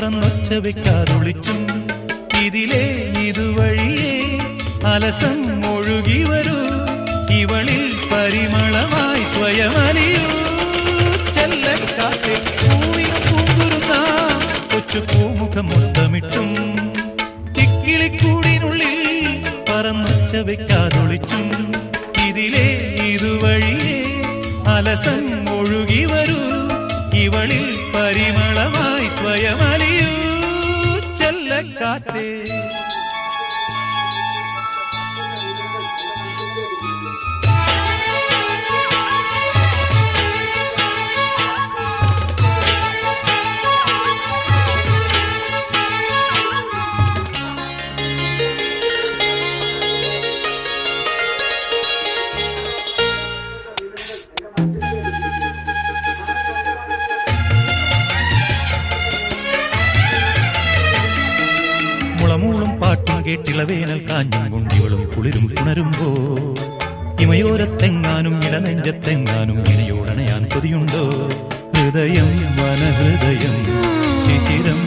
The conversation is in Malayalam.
പറന്നൊച്ച വെക്കാതൊളിച്ചും ഇതിലേ ഇതുവഴിയേ അലസം ഒഴുകി വരൂ ഇവളിൽ പരിമളമായി സ്വയമലിയൂ ചെല്ലക്കാത്തെ പൂവിനും പൂങ്കുരുന്ന കൊച്ചു പൂമുഖം മുത്തമിട്ടും കിക്കിളിക്കൂടിനുള്ളിൽ പറന്നൊച്ച വെക്കാതൊളിച്ചും ഇതിലേ ഇതുവഴിയേ അലസം ഒഴുകി വരൂ ഇവളിൽ പരിമളമായി സ്വയമലിയൂ ചെല്ലക്കാറ്റേ മുളമൂളും പാട്ടും കേട്ടിളവേനൽ കാഞ്ഞും കൊണ്ടിവളും കുളിരും പുണരുമ്പോ ഇമയോരത്തെങ്ങാനും ഇടനെഞ്ചത്തെങ്ങാനും ഇനിയോടണയാൻ കൊതിയുണ്ടോ ഹൃദയം വനഹൃദയം ശിശിരം